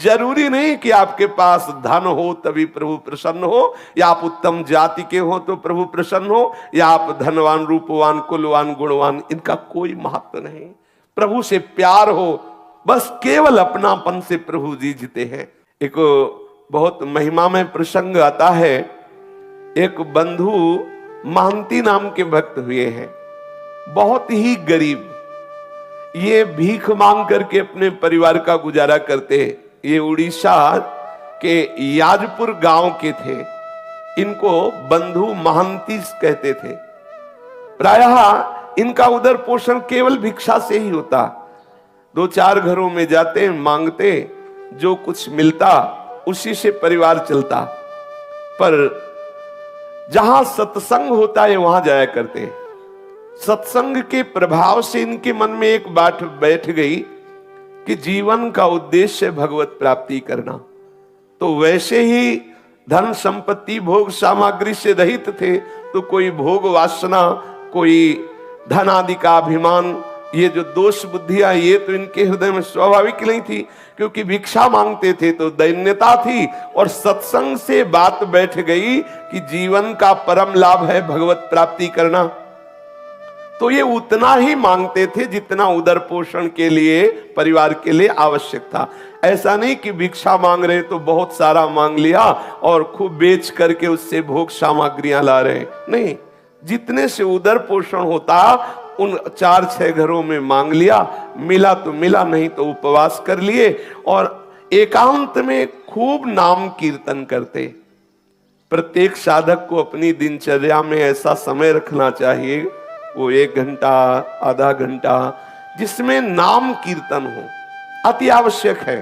जरूरी नहीं कि आपके पास धन हो तभी प्रभु प्रसन्न हो, या आप उत्तम जाति के हो तो प्रभु प्रसन्न हो, या आप धनवान, रूपवान, कुलवान, गुणवान, इनका कोई महत्व नहीं। प्रभु से प्यार हो, बस केवल अपनापन से प्रभु जी जीते हैं। एक बहुत महिमा में प्रसंग आता है, एक बंधु महंती नाम के भक्त हुए हैं, बहुत ही गरीब, ये भीख मांग करके अपने परिवार का गुजारा करते। ये उड़ीसा के याजपुर गांव के थे, इनको बंधु महंती कहते थे। प्रायः इनका उदर पोषण केवल भिक्षा से ही होता। 2-4 घरों में जाते, मांगते, जो कुछ मिलता उसी से परिवार चलता। पर जहां सत्संग होता है वहां जाया करते। सत्संग के प्रभाव से इनके मन में एक बात बैठ गई कि जीवन का उद्देश्य भगवत प्राप्ति करना। तो वैसे ही धन संपत्ति भोग सामग्री से रहित थे, तो कोई भोग वासना, कोई धन आदि का अभिमान, ये जो दोष बुद्धियां, ये तो इनके हृदय में स्वाभाविक नहीं थी, क्योंकि भिक्षा मांगते थे तो दैन्यता थी। और सत्संग से बात बैठ गई कि जीवन का परम लाभ है भगवत प्राप्ति करना, तो ये उतना ही मांगते थे जितना उदर पोषण के लिए, परिवार के लिए आवश्यक था। ऐसा नहीं कि भिक्षा मांग रहे तो बहुत सारा मांग लिया और खूब बेच करके उससे भोग सामग्रियां ला रहे, नहीं, जितने से उदर पोषण होता उन 4-6 घरों में मांग लिया, मिला तो मिला, नहीं तो उपवास कर लिए, और एकांत में खूब नाम कीर्तन करते। प्रत्येक साधक को अपनी दिनचर्या में ऐसा समय रखना चाहिए, वो 1 घंटा, आधा घंटा, जिसमें नाम कीर्तन हो, अति आवश्यक है।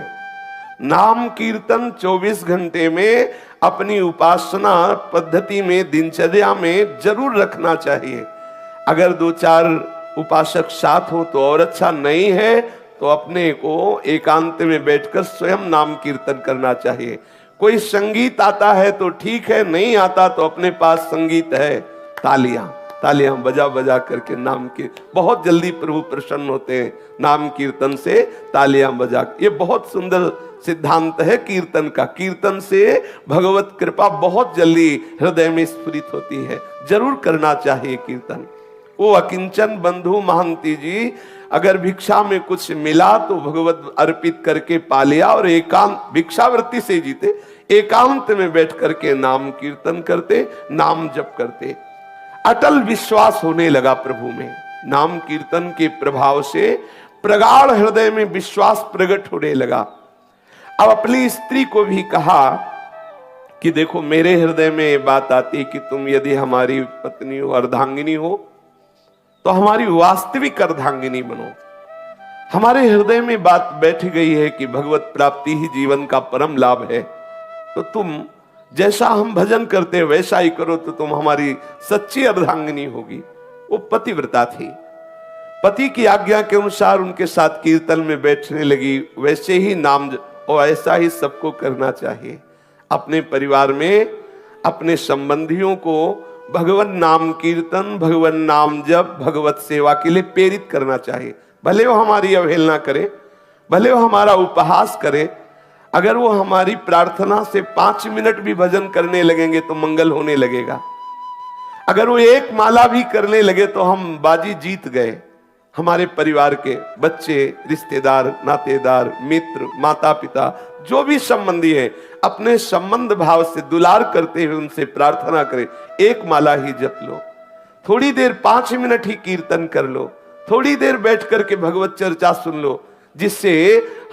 नाम कीर्तन 24 घंटे में अपनी उपासना पद्धति में, दिनचर्या में जरूर रखना चाहिए। अगर 2-4 उपासक साथ हो तो और अच्छा, नहीं है तो अपने को एकांत में बैठकर स्वयं नाम कीर्तन करना चाहिए। कोई संगीत आता है तो ठीक है, नहीं आता तो अपने पास संगीत है, तालियां बजा बजा करके नाम के, बहुत जल्दी प्रभु प्रसन्न होते हैं नाम कीर्तन से, तालियां बजा। ये बहुत सुंदर सिद्धांत है कीर्तन का। कीर्तन से भगवत कृपा बहुत जल्दी हृदय में स्फुरित होती है, जरूर करना चाहिए कीर्तन। वो अकिंचन बंधु महंती जी, अगर भिक्षा में कुछ मिला तो भगवत अर्पित करके पा लिया, और एकांत, भिक्षावृत्ति से जीते, एकांत में बैठ करके नाम कीर्तन करते, नाम जप करते। अटल विश्वास होने लगा प्रभु में। नाम कीर्तन के प्रभाव से प्रगाढ़ हृदय में विश्वास प्रकट होने लगा। अब अपनी स्त्री को भी कहा कि देखो, मेरे हृदय में बात आती कि तुम यदि हमारी पत्नी हो, अर्धांगिनी हो, तो हमारी वास्तविक अर्धांगिनी बनो। हमारे हृदय में बात बैठ गई है कि भगवत प्राप्ति ही जीवन का परम लाभ है, तो तुम जैसा हम भजन करते वैसा ही करो, तो तुम हमारी सच्ची अर्धांगिनी होगी। वो पतिव्रता थी, पति की आज्ञा के अनुसार उनके साथ कीर्तन में बैठने लगी। वैसे ही नाम, और ऐसा ही सबको करना चाहिए। अपने परिवार में अपने संबंधियों को भगवान नाम कीर्तन, भगवान नाम जप, भगवत सेवा के लिए प्रेरित करना चाहिए। भले वो हमारी अवहेलना करे, भले वो हमारा उपहास करे, अगर वो हमारी प्रार्थना से 5 मिनट भी भजन करने लगेंगे तो मंगल होने लगेगा। अगर वो 1 माला भी करने लगे तो हम बाजी जीत गए। हमारे परिवार के बच्चे, रिश्तेदार, नातेदार, मित्र, माता पिता, जो भी संबंधी है, अपने संबंध भाव से दुलार करते हुए उनसे प्रार्थना करें, 1 माला ही जप लो, थोड़ी देर 5 मिनट ही कीर्तन कर लो, थोड़ी देर बैठ करके भगवत चर्चा सुन लो, जिससे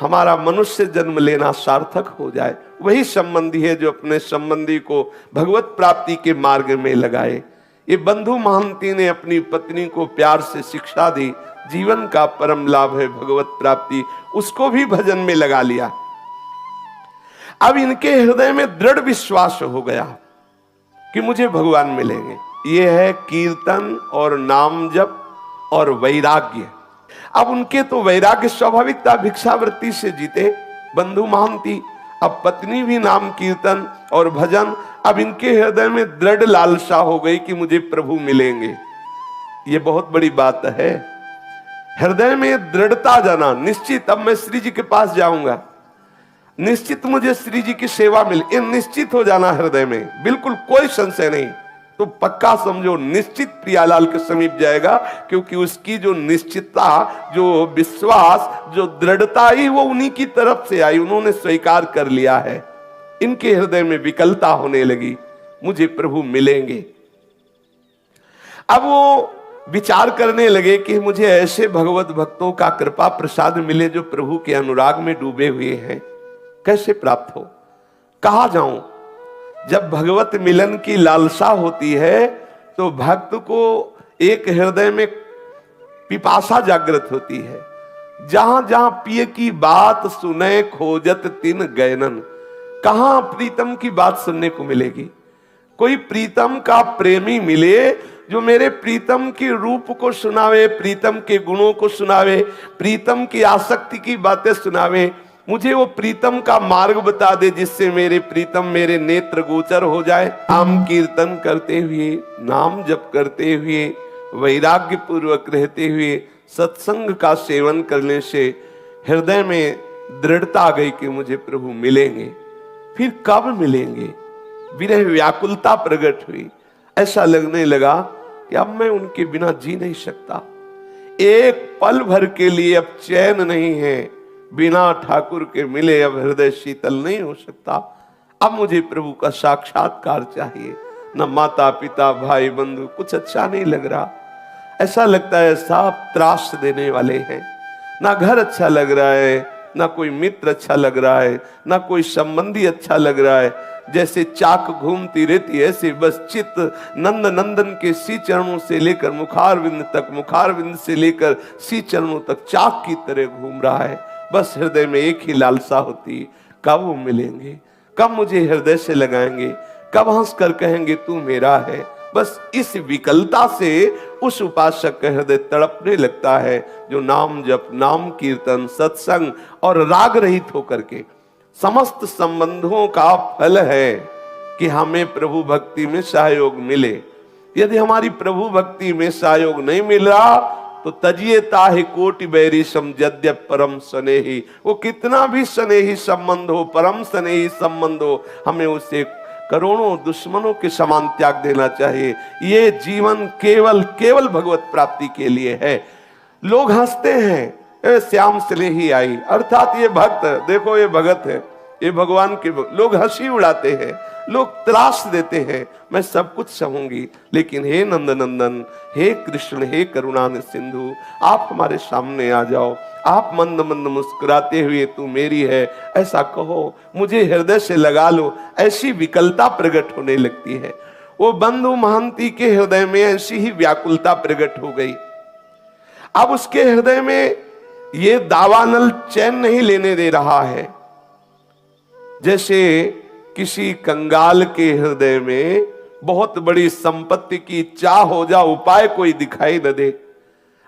हमारा मनुष्य जन्म लेना सार्थक हो जाए। वही संबंधी है जो अपने संबंधी को भगवत प्राप्ति के मार्ग में लगाए। ये बंधु महंती ने अपनी पत्नी को प्यार से शिक्षा दी, जीवन का परम लाभ है भगवत प्राप्ति, उसको भी भजन में लगा लिया। अब इनके हृदय में दृढ़ विश्वास हो गया कि मुझे भगवान मिलेंगे। ये है कीर्तन और नाम जप और वैराग्य। अब उनके तो वैराग्य स्वाभाविक था, भिक्षावृत्ति से जीते बंधु महंती। अब पत्नी भी नाम कीर्तन और भजन, अब इनके हृदय में दृढ़ लालसा हो गई कि मुझे प्रभु मिलेंगे। ये बहुत बड़ी बात है, हृदय में दृढ़ता जाना, निश्चित अब मैं श्री जी के पास जाऊंगा। निश्चित मुझे श्री जी की सेवा मिले, ये निश्चित हो जाना हृदय में, बिल्कुल कोई संशय नहीं। तो पक्का समझो निश्चित प्रियालाल के समीप जाएगा, क्योंकि उसकी जो निश्चितता, जो विश्वास, जो दृढ़ता आई वो उन्हीं की तरफ से आई, उन्होंने स्वीकार कर लिया है। इनके हृदय में विकलता होने लगी, मुझे प्रभु मिलेंगे। अब वो विचार करने लगे कि मुझे ऐसे भगवत भक्तों का कृपा प्रसाद मिले जो प्रभु के अनुराग में डूबे हुए हैं, कैसे प्राप्त हो, कहां जाऊं। जब भगवत मिलन की लालसा होती है तो भक्त को एक हृदय में पिपासा जागृत होती है। जहां जहां पिय की बात सुने खोजत तिन गैनन, कहां प्रीतम की बात सुनने को मिलेगी। कोई प्रीतम का प्रेमी मिले जो मेरे प्रीतम के रूप को सुनावे, प्रीतम के गुणों को सुनावे, प्रीतम की आसक्ति की बातें सुनावे, मुझे वो प्रीतम का मार्ग बता दे जिससे मेरे प्रीतम मेरे नेत्र गोचर हो जाए। नाम कीर्तन करते हुए, नाम जप करते हुए, वैराग्य पूर्वक रहते हुए सत्संग का सेवन करने से हृदय में दृढ़ता आ गई कि मुझे प्रभु मिलेंगे। फिर कब मिलेंगे, विरह व्याकुलता प्रकट हुई। ऐसा लगने लगा कि अब मैं उनके बिना जी नहीं सकता, एक पल भर के लिए अब चैन नहीं है, बिना ठाकुर के मिले अब हृदय शीतल नहीं हो सकता। अब मुझे प्रभु का साक्षात्कार चाहिए। न माता पिता भाई बंधु कुछ अच्छा नहीं लग रहा, ऐसा लगता है सब त्रास देने वाले हैं। ना घर अच्छा लग रहा है, ना कोई मित्र अच्छा लग रहा है, ना कोई संबंधी अच्छा लग रहा है। जैसे चाक घूमती रहती है ऐसे बस चित्त नंद नंदन के सी चरणों से लेकर मुखारविंद तक, मुखारविंद से लेकर सी चरणों तक चाक की तरह घूम रहा है। बस हृदय में एक ही लालसा होती, कब वो मिलेंगे, कब मुझे हृदय से लगाएंगे, कब हंस कर कहेंगे तू मेरा है। बस इस विकलता से उस उपासक का हृदय तड़पने लगता है जो नाम जप, नाम कीर्तन, सत्संग और राग रहित होकर के समस्त संबंधों का फल है कि हमें प्रभु भक्ति में सहयोग मिले। यदि हमारी प्रभु भक्ति में सहयोग नहीं मिल रहा तो तजिए ताहि कोटि बैरी सम यद्यप परम स्नेही, वो कितना भी स्नेही संबंध हो, परम स्नेही संबंध हो, हमें उसे करोड़ों दुश्मनों के समान त्याग देना चाहिए। ये जीवन केवल केवल भगवत प्राप्ति के लिए है। लोग हंसते हैं, श्याम स्नेही आई, अर्थात ये भक्त, देखो ये भगत है, ये भगवान के लोग हंसी उड़ाते हैं, लोग त्रास देते हैं, मैं सब कुछ सहूंगी, लेकिन हे नंद नंदन, हे कृष्ण, हे करुणा सिंधु, आप हमारे सामने आ जाओ, आप मंद मंद मुस्कुराते हुए तू मेरी है ऐसा कहो, मुझे हृदय से लगा लो। ऐसी विकलता प्रकट होने लगती है। वो बंधु महंती के हृदय में ऐसी ही व्याकुलता प्रकट हो गई। अब उसके हृदय में ये दावानल चैन नहीं लेने दे रहा है। जैसे किसी कंगाल के हृदय में बहुत बड़ी संपत्ति की चाह हो जा, उपाय कोई दिखाई न दे,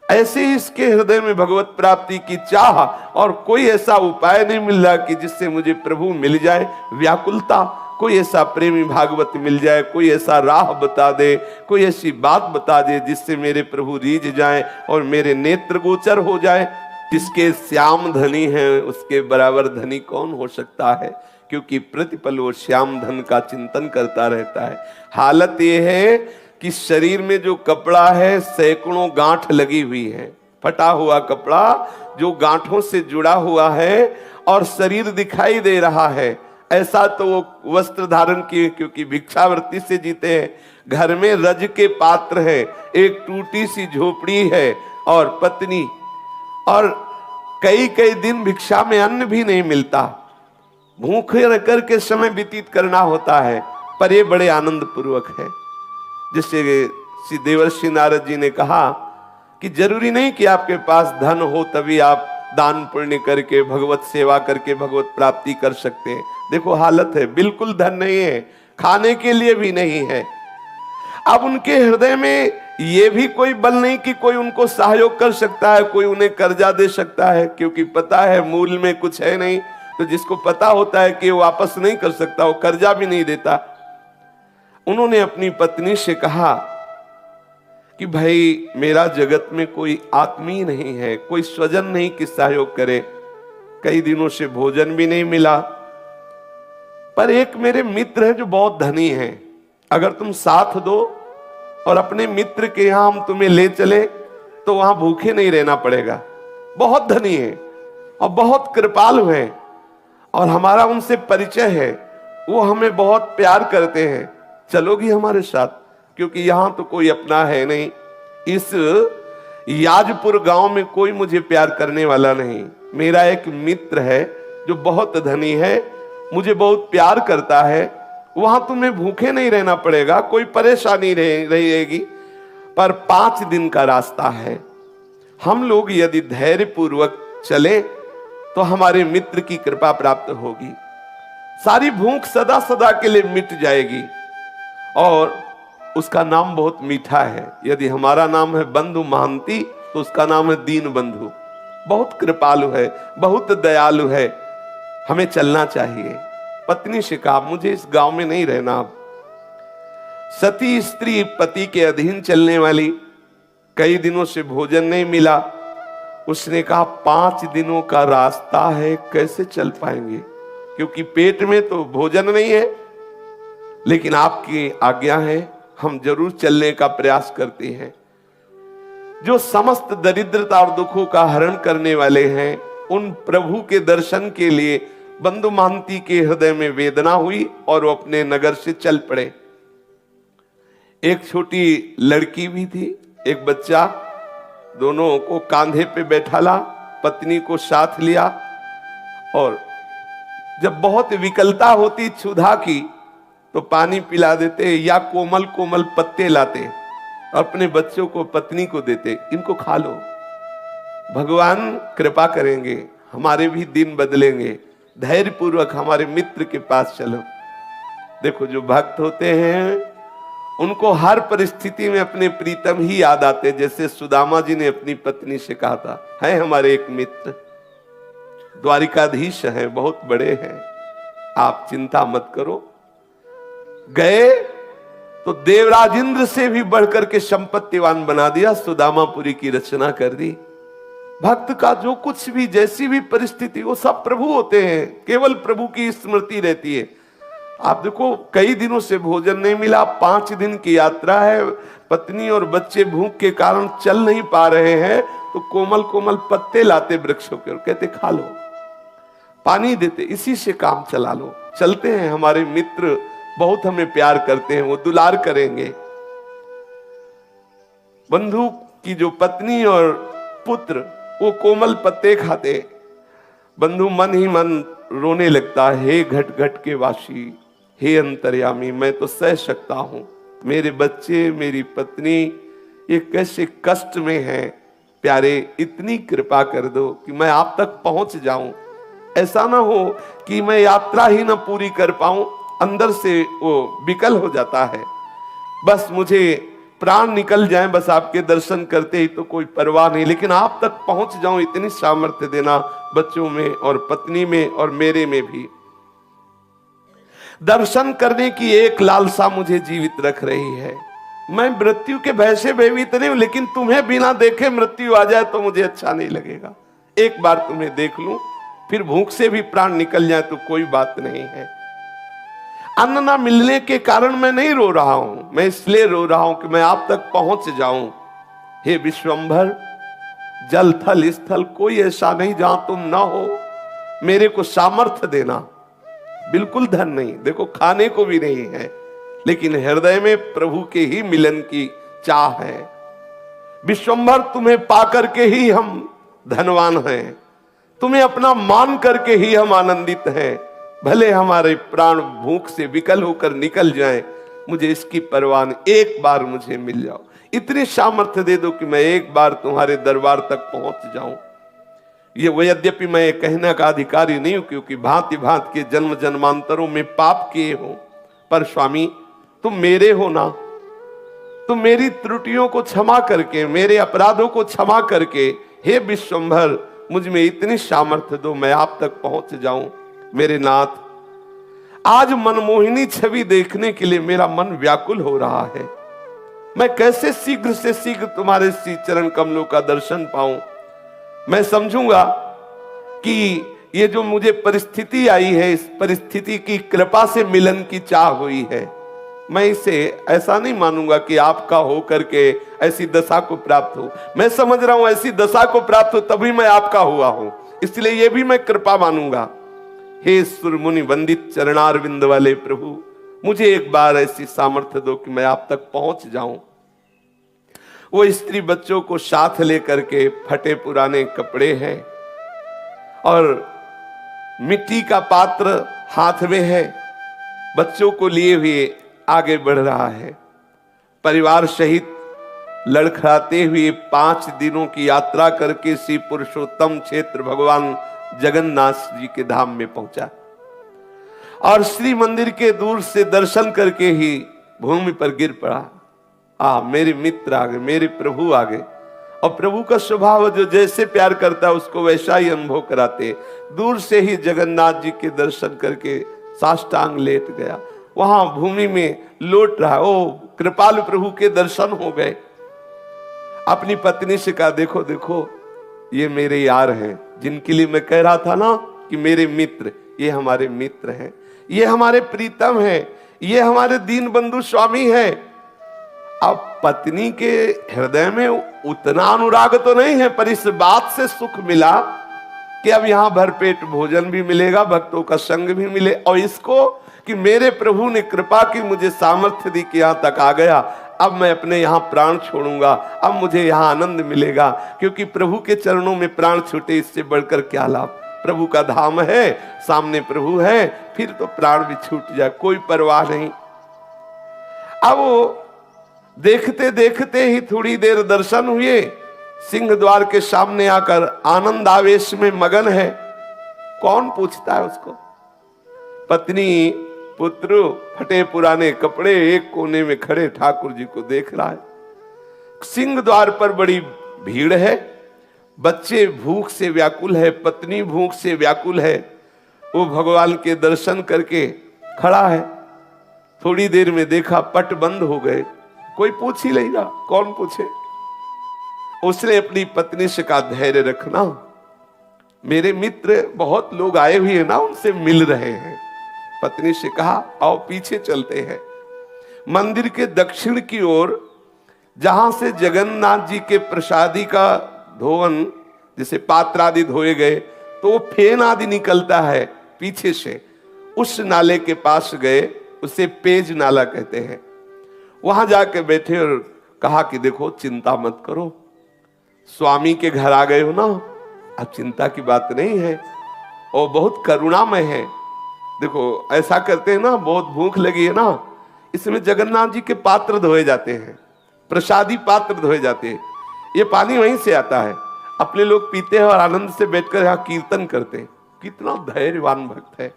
ऐसे ही इसके हृदय में भगवत प्राप्ति की चाह और कोई ऐसा उपाय नहीं मिल रहा कि जिससे मुझे प्रभु मिल जाए। व्याकुलता, कोई ऐसा प्रेमी भागवत मिल जाए, कोई ऐसा राह बता दे, कोई ऐसी बात बता दे जिससे मेरे प्रभु रीझ जाए और मेरे नेत्र गोचर हो जाए। जिसके श्याम धनी है उसके बराबर धनी कौन हो सकता है, क्योंकि प्रतिपल वो श्याम धन का चिंतन करता रहता है। हालत ये है कि शरीर में जो कपड़ा है सैकड़ों गांठ लगी हुई है, फटा हुआ कपड़ा जो गांठों से जुड़ा हुआ है और शरीर दिखाई दे रहा है। ऐसा तो वो वस्त्र धारण किए, क्योंकि भिक्षावृत्ति से जीते हैं। घर में रज के पात्र है, एक टूटी सी झोपड़ी है और पत्नी, और कई कई दिन भिक्षा में अन्न भी नहीं मिलता, भूखे रह करके समय व्यतीत करना होता है, पर ये बड़े आनंद पूर्वक है। जिससे श्री देवर्षि नारद जी ने कहा कि जरूरी नहीं कि आपके पास धन हो तभी आप दान पुण्य करके भगवत सेवा करके भगवत प्राप्ति कर सकते हैं। देखो हालत है, बिल्कुल धन नहीं है, खाने के लिए भी नहीं है। अब उनके हृदय में ये भी कोई बल नहीं कि कोई उनको सहयोग कर सकता है, कोई उन्हें कर्जा दे सकता है, क्योंकि पता है मूल में कुछ है नहीं। तो जिसको पता होता है कि वो वापस नहीं कर सकता, वो कर्जा भी नहीं देता। उन्होंने अपनी पत्नी से कहा कि भाई मेरा जगत में कोई आत्मीय नहीं है, कोई स्वजन नहीं कि सहयोग करे, कई दिनों से भोजन भी नहीं मिला, पर एक मेरे मित्र है जो बहुत धनी है, अगर तुम साथ दो और अपने मित्र के यहां हम तुम्हें ले चले तो वहां भूखे नहीं रहना पड़ेगा। बहुत धनी है और बहुत कृपालु है और हमारा उनसे परिचय है, वो हमें बहुत प्यार करते हैं, चलोगी हमारे साथ? क्योंकि यहां तो कोई अपना है नहीं, इस याजपुर गांव में कोई मुझे प्यार करने वाला नहीं। मेरा एक मित्र है जो बहुत धनी है, मुझे बहुत प्यार करता है, वहां तुम्हें भूखे नहीं रहना पड़ेगा, कोई परेशानी रहेगी। पर 5 दिन का रास्ता है, हम लोग यदि धैर्य पूर्वक चले तो हमारे मित्र की कृपा प्राप्त होगी, सारी भूख सदा सदा के लिए मिट जाएगी। और उसका नाम बहुत मीठा है, यदि हमारा नाम है बंधु महांती तो उसका नाम है दीन बंधु। बहुत कृपालु है, बहुत दयालु है, हमें चलना चाहिए। पत्नी से कहा मुझे इस गांव में नहीं रहना। अब सती स्त्री पति के अधीन चलने वाली, कई दिनों से भोजन नहीं मिला, उसने कहा 5 दिनों का रास्ता है, कैसे चल पाएंगे, क्योंकि पेट में तो भोजन नहीं है, लेकिन आपकी आज्ञा है, हम जरूर चलने का प्रयास करते हैं। जो समस्त दरिद्रता और दुखों का हरण करने वाले हैं, उन प्रभु के दर्शन के लिए बंधु महांती के हृदय में वेदना हुई और वो अपने नगर से चल पड़े। एक छोटी लड़की भी थी, एक बच्चा, दोनों को कांधे पे बैठाला, पत्नी को साथ लिया और जब बहुत विकलता होती क्षुधा की तो पानी पिला देते या कोमल कोमल पत्ते लाते, अपने बच्चों को पत्नी को देते, इनको खा लो, भगवान कृपा करेंगे, हमारे भी दिन बदलेंगे, धैर्य पूर्वक हमारे मित्र के पास चलो। देखो जो भक्त होते हैं उनको हर परिस्थिति में अपने प्रीतम ही याद आते, जैसे सुदामा जी ने अपनी पत्नी से कहा था, है हमारे एक मित्र द्वारिकाधीश हैं, बहुत बड़े हैं, आप चिंता मत करो। गए तो देवराज इंद्र से भी बढ़कर के संपत्तिवान बना दिया, सुदामापुरी की रचना कर दी। भक्त का जो कुछ भी, जैसी भी परिस्थिति, वो सब प्रभु होते हैं, केवल प्रभु की स्मृति रहती है। आप देखो कई दिनों से भोजन नहीं मिला, 5 दिन की यात्रा है, पत्नी और बच्चे भूख के कारण चल नहीं पा रहे हैं, तो कोमल कोमल पत्ते लाते वृक्षों के और कहते खा लो, पानी देते, इसी से काम चला लो। चलते हैं, हमारे मित्र बहुत हमें प्यार करते हैं, वो दुलार करेंगे। बंधु की जो पत्नी और पुत्र वो कोमल पत्ते खाते, बंधु मन ही मन रोने लगता, हे घट घट के वासी, हे अंतर्यामी, मैं तो सह सकता हूं, मेरे बच्चे मेरी पत्नी ये कैसे कष्ट में हैं, प्यारे इतनी कृपा कर दो कि मैं आप तक पहुंच जाऊं। ऐसा ना हो कि मैं यात्रा ही ना पूरी कर पाऊं, अंदर से वो विकल हो जाता है, बस मुझे प्राण निकल जाए, बस आपके दर्शन करते ही तो कोई परवाह नहीं, लेकिन आप तक पहुंच जाऊं इतनी सामर्थ्य देना, बच्चों में और पत्नी में और मेरे में भी। दर्शन करने की एक लालसा मुझे जीवित रख रही है। मैं मृत्यु के भय से भयभीत नहीं हूं, लेकिन तुम्हें बिना देखे मृत्यु आ जाए तो मुझे अच्छा नहीं लगेगा। एक बार तुम्हें देख लूं, फिर भूख से भी प्राण निकल जाए तो कोई बात नहीं है। अन्न ना मिलने के कारण मैं नहीं रो रहा हूं, मैं इसलिए रो रहा हूं कि मैं आप तक पहुंच जाऊं। हे विश्वंभर, जल थल स्थल कोई ऐसा नहीं जहां तुम ना हो, मेरे को सामर्थ्य देना। बिल्कुल धन नहीं, देखो खाने को भी नहीं है, लेकिन हृदय में प्रभु के ही मिलन की चाह है। विश्वंभर, तुम्हें पाकर के ही हम धनवान हैं, तुम्हें अपना मान करके ही हम आनंदित हैं। भले हमारे प्राण भूख से विकल होकर निकल जाएं, मुझे इसकी परवाह नहीं, एक बार मुझे मिल जाओ, इतनी सामर्थ्य दे दो कि मैं एक बार तुम्हारे दरबार तक पहुंच जाऊं। ये यद्यपि मैं ये कहने का अधिकारी नहीं हूं, क्योंकि भांति भांति के जन्म जन्मांतरों में पाप किए हो, पर स्वामी तुम मेरे हो ना, तुम मेरी त्रुटियों को क्षमा करके, मेरे अपराधों को क्षमा करके, हे विश्वंभर मुझ में इतनी सामर्थ्य दो, मैं आप तक पहुंच जाऊं। मेरे नाथ, आज मनमोहिनी छवि देखने के लिए मेरा मन व्याकुल हो रहा है। मैं कैसे शीघ्र से शीघ्र तुम्हारे श्री चरण कमलों का दर्शन पाऊं। मैं समझूंगा कि ये जो मुझे परिस्थिति आई है, इस परिस्थिति की कृपा से मिलन की चाह हुई है, मैं इसे ऐसा नहीं मानूंगा कि आपका हो करके ऐसी दशा को प्राप्त हो। मैं समझ रहा हूं ऐसी दशा को प्राप्त हो तभी मैं आपका हुआ हूं, इसलिए ये भी मैं कृपा मानूंगा। हे सुर मुनि वंदित चरणारविंद वाले प्रभु, मुझे एक बार ऐसी सामर्थ्य दो कि मैं आप तक पहुंच जाऊं। वो स्त्री बच्चों को साथ लेकर के, फटे पुराने कपड़े हैं और मिट्टी का पात्र हाथ में है, बच्चों को लिए हुए आगे बढ़ रहा है। परिवार सहित लड़खड़ाते हुए 5 दिनों की यात्रा करके श्री पुरुषोत्तम क्षेत्र भगवान जगन्नाथ जी के धाम में पहुंचा और श्री मंदिर के दूर से दर्शन करके ही भूमि पर गिर पड़ा। मेरे मित्र आ गए, मेरे प्रभु आ गए। और प्रभु का स्वभाव जो जैसे प्यार करता है उसको वैसा ही अनुभव कराते। दूर से ही जगन्नाथ जी के दर्शन करके साष्टांग लेट गया, वहां भूमि में लौट रहा। ओ कृपालु प्रभु के दर्शन हो गए। अपनी पत्नी से कहा, देखो देखो ये मेरे यार हैं, जिनके लिए मैं कह रहा था ना कि मेरे मित्र, ये हमारे मित्र हैं, ये हमारे प्रीतम हैं, ये हमारे दीन बंधु स्वामी हैं। अब पत्नी के हृदय में उतना अनुराग तो नहीं है, पर इस बात से सुख मिला कि अब यहां भरपेट भोजन भी मिलेगा, भक्तों का संग भी मिले, और इसको कि मेरे प्रभु ने कृपा की, मुझे सामर्थ्य दी कि यहां तक आ गया। अब मैं अपने यहां प्राण छोड़ूंगा, अब मुझे यहां आनंद मिलेगा, क्योंकि प्रभु के चरणों में प्राण छूटे इससे बढ़कर क्या लाभ। प्रभु का धाम है, सामने प्रभु है, फिर तो प्राण भी छूट जाए कोई परवाह नहीं। अब वो देखते देखते ही थोड़ी देर दर्शन हुए, सिंह द्वार के सामने आकर आनंद आवेश में मगन है। कौन पूछता है उसको? पत्नी पुत्र फटे पुराने कपड़े एक कोने में खड़े ठाकुर जी को देख रहा है। सिंह द्वार पर बड़ी भीड़ है, बच्चे भूख से व्याकुल है, पत्नी भूख से व्याकुल है। वो भगवान के दर्शन करके खड़ा है। थोड़ी देर में देखा पट बंद हो गए, कोई पूछ ही नहीं रहा, कौन पूछे। उसने अपनी पत्नी से कहा, धैर्य रखना, मेरे मित्र बहुत लोग आए हुए हैं ना, उनसे मिल रहे हैं। पत्नी से कहा, आओ पीछे चलते हैं। मंदिर के दक्षिण की ओर जहां से जगन्नाथ जी के प्रसादी का धोवन, जैसे पात्र आदि धोए गए तो फेन आदि निकलता है पीछे से, उस नाले के पास गए, उसे पेज नाला कहते हैं। वहां जाके बैठे और कहा कि देखो चिंता मत करो, स्वामी के घर आ गए हो ना, अब चिंता की बात नहीं है, और बहुत करुणामय है। देखो ऐसा करते हैं ना, बहुत भूख लगी है ना, इसमें जगन्नाथ जी के पात्र धोए जाते हैं, प्रसादी पात्र धोए जाते हैं, ये पानी वहीं से आता है, अपने लोग पीते हैं और आनंद से बैठकर यहाँ कीर्तन करते हैं। कितना धैर्यवान भक्त है।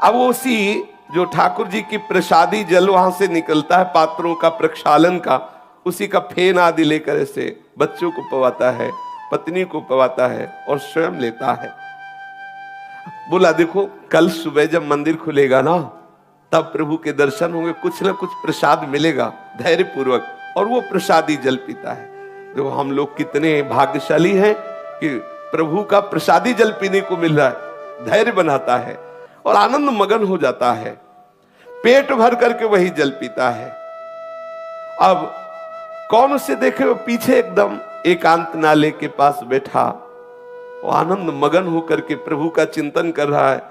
अब उसी जो ठाकुर जी की प्रसादी जल वहां से निकलता है, पात्रों का प्रक्षालन का, उसी का फेन आदि लेकर ऐसे बच्चों को पवाता है, पत्नी को पवाता है और स्वयं लेता है। बोला देखो कल सुबह जब मंदिर खुलेगा ना, तब प्रभु के दर्शन होंगे, कुछ ना कुछ प्रसाद मिलेगा धैर्य पूर्वक, और वो प्रसादी जल पीता है। देखो हम लोग कितने भाग्यशाली हैं कि प्रभु का प्रसादी जल पीने को मिल रहा है। धैर्य बनाता है और आनंद मगन हो जाता है, पेट भर करके वही जल पीता है। अब कौन उसे देखे? वो पीछे एकदम एकांत नाले के पास बैठा, वो आनंद मगन होकर के प्रभु का चिंतन कर रहा है।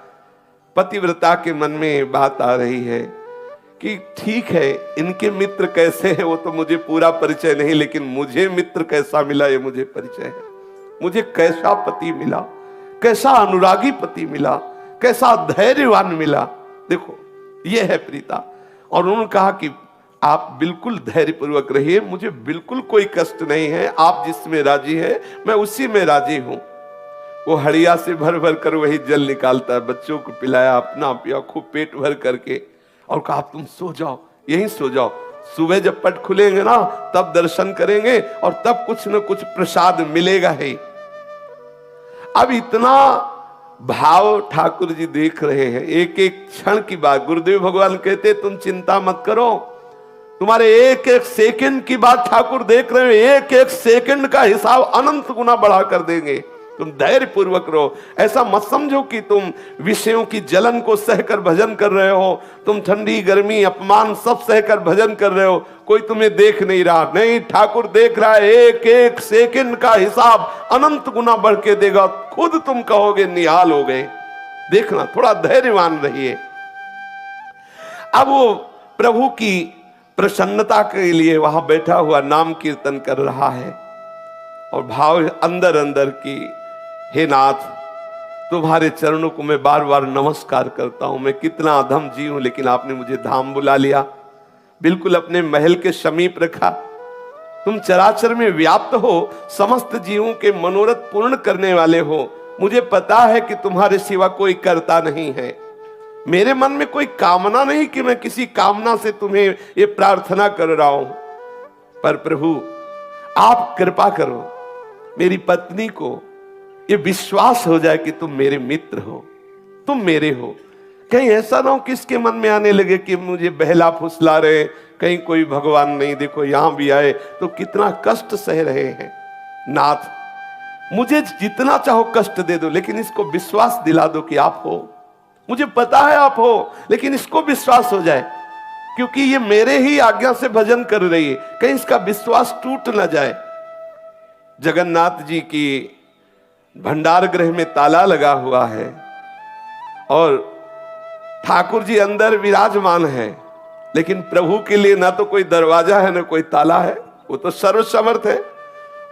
पतिव्रता के मन में बात आ रही है कि ठीक है, इनके मित्र कैसे हैं वो तो मुझे पूरा परिचय नहीं, लेकिन मुझे मित्र कैसा मिला ये मुझे परिचय है। मुझे कैसा पति मिला, कैसा अनुरागी पति मिला, कैसा धैर्यवान मिला। देखो ये है प्रीता। और उन्होंने कहा कि आप बिल्कुल धैर्यपूर्वक रहिए, मुझे बिल्कुल कोई कष्ट नहीं है, आप जिसमें राजी है मैं उसी में राजी हूं। वो हड़िया से भर भर कर वही जल निकालता है, बच्चों को पिलाया, अपना पिया खूब पेट भर करके, और कहा तुम सो जाओ, यहीं सो जाओ, सुबह जब पट खुलेंगे ना तब दर्शन करेंगे और तब कुछ न कुछ प्रसाद मिलेगा ही। अब इतना भाव ठाकुर जी देख रहे हैं, एक एक क्षण की बात। गुरुदेव भगवान कहते तुम चिंता मत करो, तुम्हारे एक एक सेकंड की बात ठाकुर देख रहे हैं, एक एक सेकंड का हिसाब अनंत गुना बढ़ा कर देंगे। तुम धैर्य पूर्वक रहो। ऐसा मत समझो कि तुम विषयों की जलन को सहकर भजन कर रहे हो, तुम ठंडी गर्मी अपमान सब सहकर भजन कर रहे हो, कोई तुम्हें देख नहीं रहा। नहीं, ठाकुर देख रहा है। एक एक सेकंड का हिसाब अनंत गुना बढ़ के देगा। खुद तुम कहोगे निहाल हो गए। देखना, थोड़ा धैर्यवान रहिए। अब वो प्रभु की प्रसन्नता के लिए वहां बैठा हुआ नाम कीर्तन कर रहा है और भाव अंदर अंदर की, हे नाथ, तुम्हारे चरणों को मैं बार बार नमस्कार करता हूं। मैं कितना अधम जीव हूं, लेकिन आपने मुझे धाम बुला लिया, बिल्कुल अपने महल के समीप रखा। तुम चराचर में व्याप्त हो, समस्त जीवों के मनोरथ पूर्ण करने वाले हो। मुझे पता है कि तुम्हारे सिवा कोई करता नहीं है। मेरे मन में कोई कामना नहीं कि मैं किसी कामना से तुम्हें ये प्रार्थना कर रहा हूं, पर प्रभु आप कृपा करो, मेरी पत्नी को ये विश्वास हो जाए कि तुम मेरे मित्र हो, तुम मेरे हो। कहीं ऐसा ना हो कि इसके मन में आने लगे कि मुझे बहला फुसला रहे, कहीं कोई भगवान नहीं, देखो यहां भी आए तो कितना कष्ट सह रहे हैं। नाथ, मुझे जितना चाहो कष्ट दे दो, लेकिन इसको विश्वास दिला दो कि आप हो। मुझे पता है आप हो, लेकिन इसको विश्वास हो जाए, क्योंकि ये मेरे ही आज्ञा से भजन कर रही है, कहीं इसका विश्वास टूट ना जाए। जगन्नाथ जी की भंडार गृह में ताला लगा हुआ है और ठाकुर जी अंदर विराजमान है, लेकिन प्रभु के लिए ना तो कोई दरवाजा है ना कोई ताला है। वो तो सर्वसमर्थ है।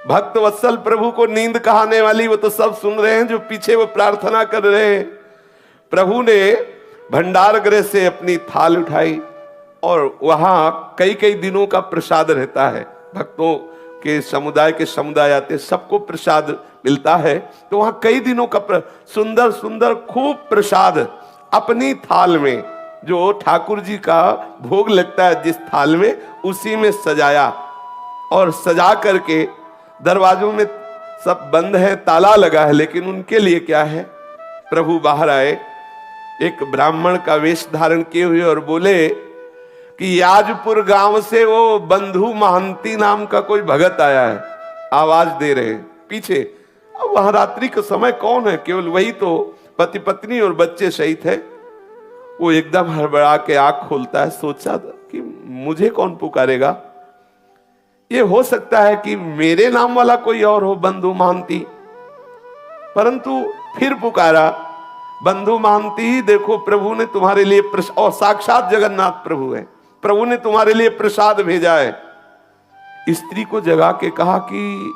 भक्त वत्सल प्रभु को नींद कहाने वाली वो तो सब सुन रहे हैं, जो पीछे वो प्रार्थना कर रहे हैं। प्रभु ने भंडार गृह से अपनी थाल उठाई और वहां कई कई दिनों का प्रसाद रहता है। भक्तों के समुदाय आते, सबको प्रसाद मिलता है। तो वहां कई दिनों का सुंदर सुंदर खूब प्रसाद अपनी थाल में, जो ठाकुर जी का भोग लगता है जिस थाल में, उसी में सजाया और सजा करके दरवाजों में सब बंद है, ताला लगा है, लेकिन उनके लिए क्या है, प्रभु बाहर आए एक ब्राह्मण का वेश धारण किए हुए और बोले कि याजपुर गांव से वो बंधु महंती नाम का कोई भगत आया है। आवाज दे रहे हैं पीछे। अब वहां रात्रि का समय कौन है, केवल वही तो पति पत्नी और बच्चे सहित है। वो एकदम हड़बड़ा के आंख खोलता है, सोचा कि मुझे कौन पुकारेगा, ये हो सकता है कि मेरे नाम वाला कोई और हो, बंधु महंती। परंतु फिर पुकारा, बंधु महंती, देखो प्रभु ने तुम्हारे लिए और साक्षात जगन्नाथ प्रभु है, प्रभु ने तुम्हारे लिए प्रसाद भेजा है। स्त्री को जगा के कहा कि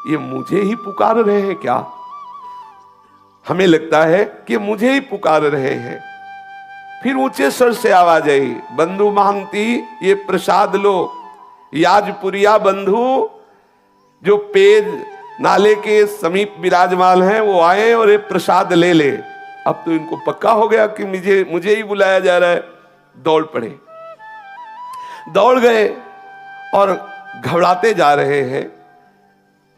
ये मुझे ही पुकार रहे हैं क्या? हमें लगता है कि मुझे ही पुकार रहे हैं। फिर ऊंचे स्वर से आवाज आई, बंधु महंती ये प्रसाद लो। याजपुरिया बंधु जो पेज नाले के समीप विराजमान हैं, वो आए और ये प्रसाद ले ले। अब तो इनको पक्का हो गया कि मुझे ही बुलाया जा रहा है। दौड़ पड़े, दौड़ गए और घबराते जा रहे हैं।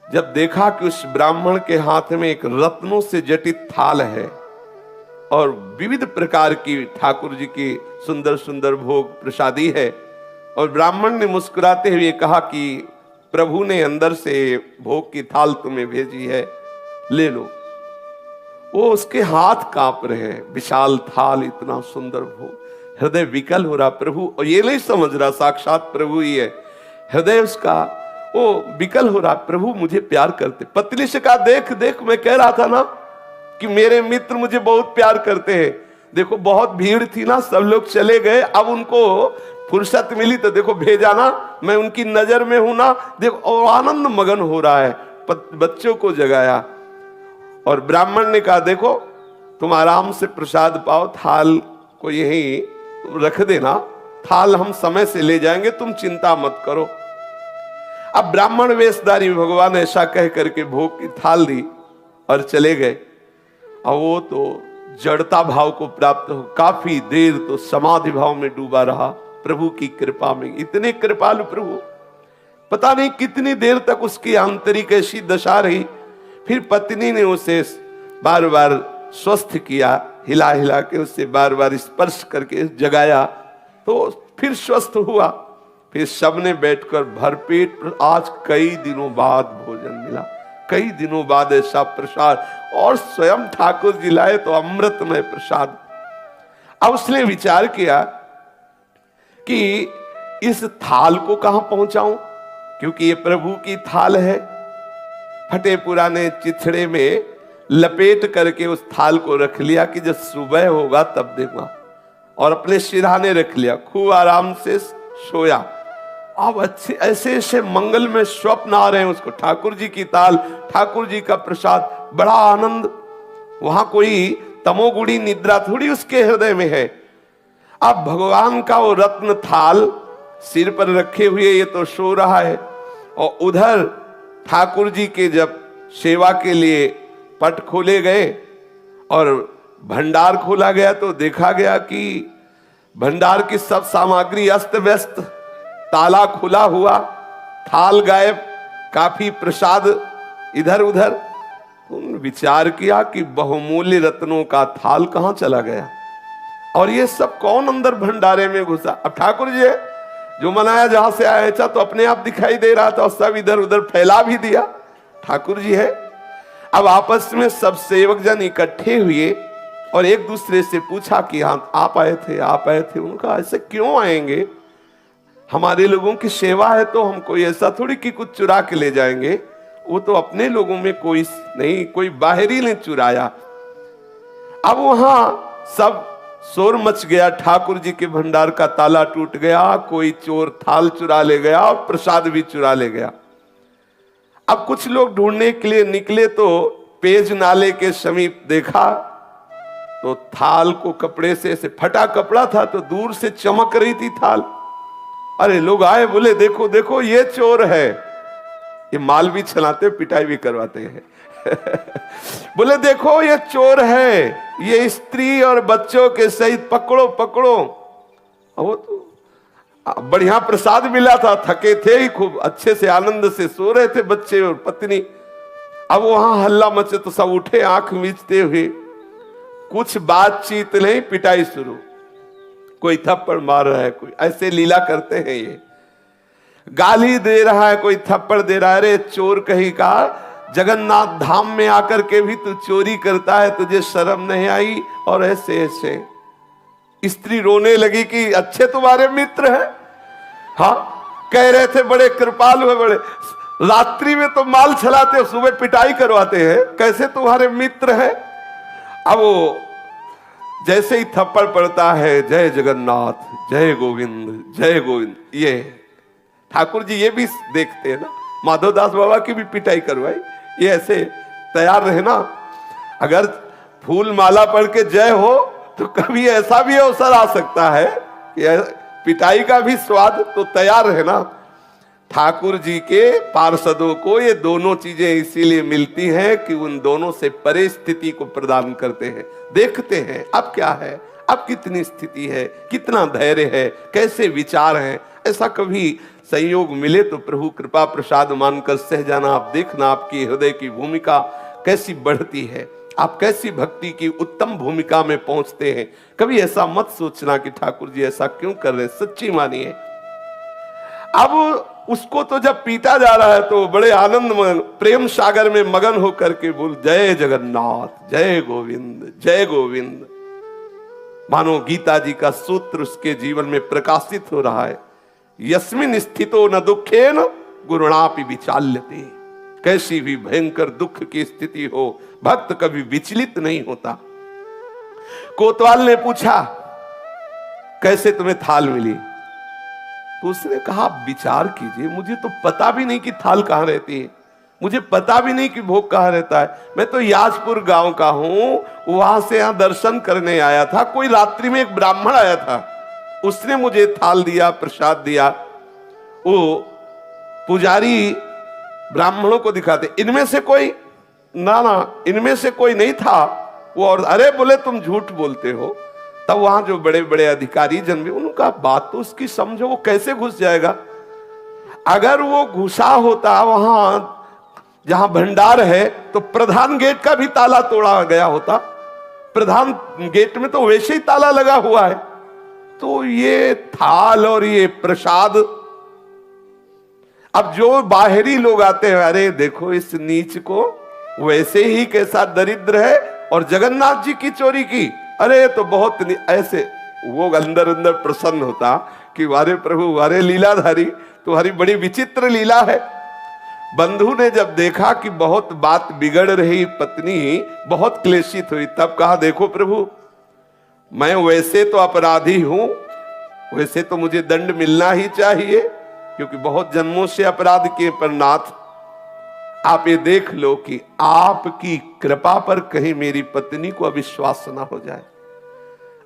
जब देखा कि उस ब्राह्मण के हाथ में एक रत्नों से जटित थाल है और विविध प्रकार की ठाकुर जी की सुंदर सुंदर भोग प्रसादी है, और ब्राह्मण ने मुस्कुराते हुए कहा कि प्रभु ने अंदर से भोग की थाल तुम्हें भेजी है, ले लो। वो उसके हाथ कांप रहे हैं, विशाल थाल, इतना सुंदर भोग, हृदय विकल हो रहा। प्रभु, और ये नहीं समझ रहा साक्षात प्रभु ही है, हृदय उसका वो विकल हो रहा। प्रभु मुझे प्यार करते। पत्नी से कहा, देख देख, मैं कह रहा था ना कि मेरे मित्र मुझे बहुत प्यार करते हैं। देखो बहुत भीड़ थी ना, सब लोग चले गए, अब उनको फुर्सत मिली तो देखो भेजा ना, मैं उनकी नजर में हूं ना, देखो। और आनंद मगन हो रहा है। बच्चों को जगाया और ब्राह्मण ने कहा, देखो तुम आराम से प्रसाद पाओ, थाल को यहीं रख देना, थाल हम समय से ले जाएंगे, तुम चिंता मत करो। अब ब्राह्मण वेशधारी भगवान ऐसा कह करके भोग की थाल दी और चले गए। और वो तो जड़ता भाव को प्राप्त हो, काफी देर तो समाधि भाव में डूबा रहा प्रभु की कृपा में। इतने कृपालु प्रभु, पता नहीं कितनी देर तक उसकी आंतरिक ऐसी दशा रही। फिर पत्नी ने उसे बार बार स्वस्थ किया, हिला हिला के उससे बार बार स्पर्श करके जगाया, तो फिर स्वस्थ हुआ। फिर सबने बैठकर भरपेट, आज कई दिनों बाद भोजन मिला। कई दिनों बाद ऐसा प्रसाद, और स्वयं ठाकुर जी लाए तो अमृतमय प्रसाद। अब उसने विचार किया कि इस थाल को कहां पहुंचाऊं, क्योंकि ये प्रभु की थाल है। फटे पुराने चिथड़े में लपेट करके उस थाल को रख लिया कि जब सुबह होगा तब देखूंगा, और अपने सिरहाने रख लिया, खूब आराम से सोया। अब अच्छे ऐसे ऐसे मंगल में स्वप्न आ रहे हैं उसको, ठाकुर जी की ताल, ठाकुर जी का प्रसाद, बड़ा आनंद। वहां कोई तमोगुणी निद्रा थोड़ी उसके हृदय में है। अब भगवान का वो रत्न थाल सिर पर रखे हुए ये तो सो रहा है, और उधर ठाकुर जी के जब सेवा के लिए पट खोले गए और भंडार खोला गया तो देखा गया कि भंडार की सब सामग्री अस्त व्यस्त, ताला खुला हुआ, थाल गायब, काफी प्रसाद इधर उधर। उन्होंने विचार किया कि बहुमूल्य रत्नों का थाल कहां चला गया, और ये सब कौन अंदर भंडारे में घुसा। अब ठाकुर जी जो मनाया जहां से आया था तो अपने आप दिखाई दे रहा था, और सब इधर उधर फैला भी दिया, ठाकुर जी है। अब आपस में सब सेवक जन इकट्ठे हुए और एक दूसरे से पूछा कि हाँ आप आए थे, आप आए थे। उनका ऐसे क्यों आएंगे, हमारे लोगों की सेवा है तो हम कोई ऐसा थोड़ी कि कुछ चुरा के ले जाएंगे, वो तो अपने लोगों में कोई नहीं, कोई बाहरी ने चुराया। अब वहां सब शोर मच गया, ठाकुर जी के भंडार का ताला टूट गया, कोई चोर थाल चुरा ले गया और प्रसाद भी चुरा ले गया। अब कुछ लोग ढूंढने के लिए निकले तो पेज नाले के समीप देखा तो थाल को कपड़े से फटा कपड़ा था तो दूर से चमक रही थी थाल। अरे लोग आए, बोले देखो देखो ये चोर है, ये माल भी छलाते पिटाई भी करवाते हैं बोले देखो ये चोर है, ये स्त्री और बच्चों के सहित पकड़ो पकड़ो। वो तो बढ़िया प्रसाद मिला था, थके थे ही, खूब अच्छे से आनंद से सो रहे थे बच्चे और पत्नी। अब वहां हल्ला मचे तो सब उठे आंख मीचते हुए, कुछ बातचीत नहीं, पिटाई शुरू। कोई थप्पड़ मार रहा है, कोई ऐसे लीला करते हैं, ये गाली दे रहा है, कोई थप्पड़ दे रहा है। अरे चोर कहीं का, जगन्नाथ धाम में आकर के भी तू चोरी करता है, तुझे शर्म नहीं आई। और ऐसे ऐसे स्त्री रोने लगी कि अच्छे तुम्हारे मित्र हैं, हाँ कह रहे थे बड़े कृपालु है, बड़े रात्रि में तो माल छलाते हो, सुबह पिटाई करवाते हैं, कैसे तुम्हारे मित्र हैं। अब वो जैसे ही थप्पड़ पड़ता है, जय जगन्नाथ, जय गोविंद, जय गोविंद। ये ठाकुर जी ये भी देखते हैं ना, माधवदास बाबा की भी पिटाई करवाई, ये ऐसे तैयार रहे ना। अगर फूल माला पढ़ के जय हो तो कभी ऐसा भी अवसर आ सकता है कि पिटाई का भी स्वाद, तो तैयार है ना। ठाकुर जी के पार्षदों को ये दोनों चीजें इसीलिए मिलती हैं कि उन दोनों से परे स्थिति को प्रदान करते हैं, देखते हैं अब क्या है, अब कितनी स्थिति है, कितना धैर्य है, कैसे विचार हैं। ऐसा कभी संयोग मिले तो प्रभु कृपा प्रसाद मानकर सह जाना। आप देखना आपकी हृदय की भूमिका कैसी बढ़ती है, आप कैसी भक्ति की उत्तम भूमिका में पहुंचते हैं। कभी ऐसा मत सोचना कि ठाकुर जी ऐसा क्यों कर रहे हैं, सच्ची मानिए। अब उसको तो जब पीटा जा रहा है तो बड़े आनंद प्रेम सागर में मगन होकर के बोल जय जगन्नाथ, जय गोविंद, जय गोविंद। मानो गीता जी का सूत्र उसके जीवन में प्रकाशित हो रहा है, यस्मिन स्थितो न दुखेन गुरुणापि विचाल्यते। कैसी भी भयंकर दुख की स्थिति हो, भक्त कभी विचलित नहीं होता। कोतवाल ने पूछा कैसे तुम्हें थाल मिली, तो उसने कहा विचार कीजिए, मुझे तो पता भी नहीं कि थाल कहां रहती है, मुझे पता भी नहीं कि भोग कहां रहता है। मैं तो याजपुर गांव का हूं, वहां से यहां दर्शन करने आया था। कोई रात्रि में एक ब्राह्मण आया था, उसने मुझे थाल दिया, प्रसाद दिया। वो पुजारी ब्राह्मणों को दिखाते, इनमें से कोई ना, इनमें से कोई नहीं था वो। और अरे बोले तुम झूठ बोलते हो। तब वहां जो बड़े बड़े अधिकारी जन भी, उनका बात तो उसकी समझो, वो कैसे घुस जाएगा। अगर वो घुसा होता वहां जहां भंडार है तो प्रधान गेट का भी ताला तोड़ा गया होता। प्रधान गेट में तो वैसे ही ताला लगा हुआ है। तो ये थाल और ये प्रसाद, अब जो बाहरी लोग आते हैं, अरे देखो इस नीच को, वैसे ही कैसा दरिद्र है, और जगन्नाथ जी की चोरी की, अरे तो बहुत ऐसे वो अंदर अंदर प्रसन्न होता कि वारे प्रभु, वारे लीलाधारी, तुम्हारी बड़ी विचित्र लीला है। बंधु ने जब देखा कि बहुत बात बिगड़ रही, पत्नी बहुत क्लेशित हुई, तब कहा देखो प्रभु, मैं वैसे तो अपराधी हूं, वैसे तो मुझे दंड मिलना ही चाहिए, क्योंकि बहुत जन्मों से अपराध किए, पर नाथ आप ये देख लो कि आपकी कृपा पर कहीं मेरी पत्नी को अविश्वास ना हो जाए,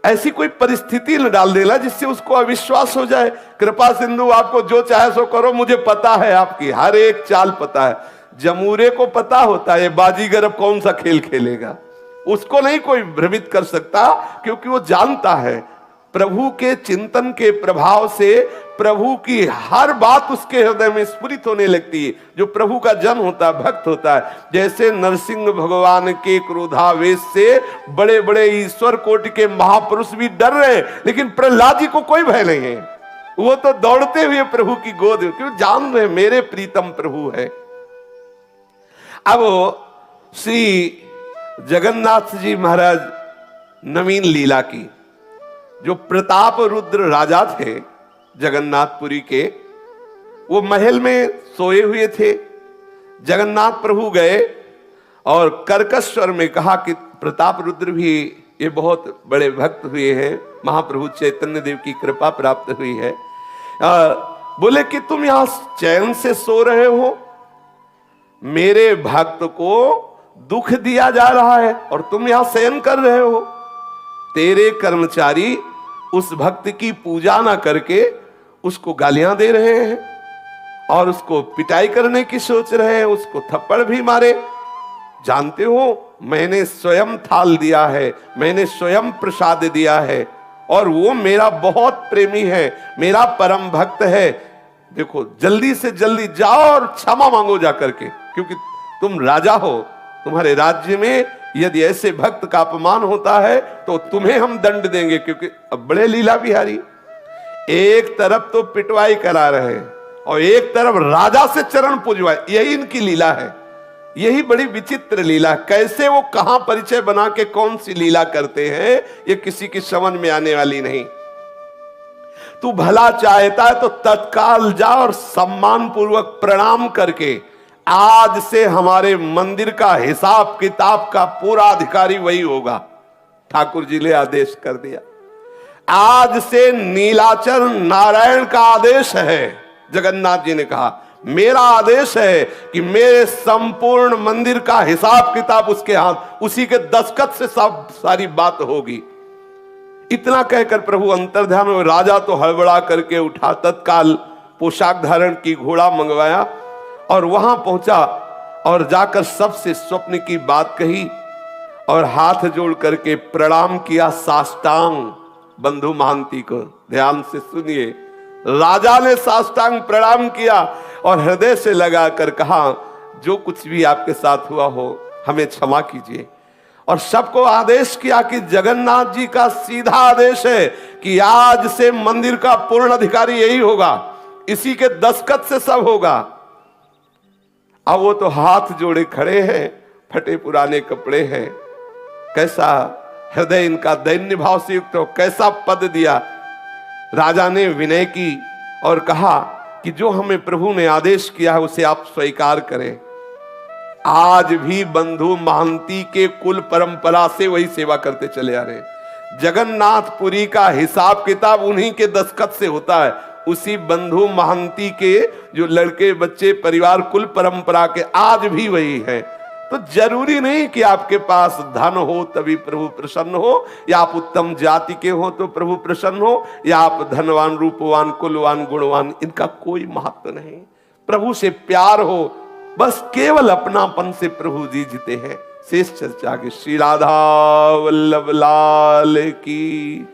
ऐसी कोई परिस्थिति न डाल देना जिससे उसको अविश्वास हो जाए। कृपा सिंधु, आपको जो चाहे सो करो, मुझे पता है आपकी हर एक चाल पता है। जमूरे को पता होता है बाजीगर अब कौन सा खेल खेलेगा, उसको नहीं कोई भ्रमित कर सकता, क्योंकि वो जानता है प्रभु के चिंतन के प्रभाव से प्रभु की हर बात उसके हृदय में स्फुरित होने लगती है। जो प्रभु का जन होता है, भक्त होता है, जैसे नरसिंह भगवान के क्रोधावेश से बड़े बड़े ईश्वर कोटि के महापुरुष भी डर रहे हैं, लेकिन प्रहलाद जी को कोई भय नहीं है। वो तो दौड़ते हुए प्रभु की गोद में, क्यों जान रहे मेरे प्रीतम प्रभु है। अब श्री जगन्नाथ जी महाराज नवीन लीला की, जो प्रताप रुद्र राजा थे जगन्नाथपुरी के, वो महल में सोए हुए थे। जगन्नाथ प्रभु गए और कर्कश स्वर में कहा कि प्रताप रुद्र भी ये बहुत बड़े भक्त हुए हैं, महाप्रभु चैतन्य देव की कृपा प्राप्त हुई है। बोले कि तुम यहां चैन से सो रहे हो, मेरे भक्त को दुख दिया जा रहा है और तुम यहां शयन कर रहे हो। तेरे कर्मचारी उस भक्त की पूजा ना करके उसको गालियां दे रहे हैं और उसको पिटाई करने की सोच रहे हैं, उसको थप्पड़ भी मारे। जानते हो मैंने स्वयं थाल दिया है, मैंने स्वयं प्रसाद दिया है, और वो मेरा बहुत प्रेमी है, मेरा परम भक्त है। देखो जल्दी से जल्दी जाओ और क्षमा मांगो जाकर के, क्योंकि तुम राजा हो, तुम्हारे राज्य में यदि ऐसे भक्त का अपमान होता है तो तुम्हें हम दंड देंगे। क्योंकि अब बड़े लीला बिहारी, एक तरफ तो पिटवाई करा रहे और एक तरफ राजा से चरण पूजवाए, यही इनकी लीला है। यही बड़ी विचित्र लीला। कैसे वो कहां परिचय बना के कौन सी लीला करते हैं, ये किसी की समझ में आने वाली नहीं। तू भला चाहता है तो तत्काल जा और सम्मान पूर्वक प्रणाम करके, आज से हमारे मंदिर का हिसाब किताब का पूरा अधिकारी वही होगा। ठाकुर जी ने आदेश कर दिया। आज से नीलाचल नारायण का आदेश है। जगन्नाथ जी ने कहा मेरा आदेश है कि मेरे संपूर्ण मंदिर का हिसाब किताब उसके हाथ, उसी के दस्तखत से सब सारी बात होगी। इतना कहकर प्रभु अंतर्ध्यान में, राजा तो हड़बड़ा करके उठा, तत्काल पोशाक धारण की, घोड़ा मंगवाया और वहां पहुंचा और जाकर सबसे स्वप्न की बात कही और हाथ जोड़ करके प्रणाम किया साष्टांग बंधु महांती को। ध्यान से सुनिए, राजा ने साष्टांग प्रणाम किया और हृदय से लगाकर कहा जो कुछ भी आपके साथ हुआ हो हमें क्षमा कीजिए। और सबको आदेश किया कि जगन्नाथ जी का सीधा आदेश है कि आज से मंदिर का पूर्ण अधिकारी यही होगा, इसी के दस्तखत से सब होगा। अब वो तो हाथ जोड़े खड़े हैं, फटे पुराने कपड़े हैं, कैसा हृदय इनका दैन्य भाव से युक्त हो, कैसा पद दिया। राजा ने विनय की और कहा कि जो हमें प्रभु ने आदेश किया है उसे आप स्वीकार करें। आज भी बंधु महांती के कुल परंपरा से वही सेवा करते चले आ रहे। जगन्नाथपुरी का हिसाब किताब उन्हीं के दस्तखत से होता है, उसी बंधु महांती के जो लड़के बच्चे परिवार कुल परंपरा के आज भी वही है। तो जरूरी नहीं कि आपके पास धन हो तभी प्रभु प्रसन्न हो, या आप उत्तम जाति के हो तो प्रभु प्रसन्न हो, या आप धनवान रूपवान कुलवान गुणवान, इनका कोई महत्व नहीं। प्रभु से प्यार हो, बस केवल अपनापन से प्रभु जी जीते हैं। शेष चर्चा के श्री राधा वल्लभ लाल की।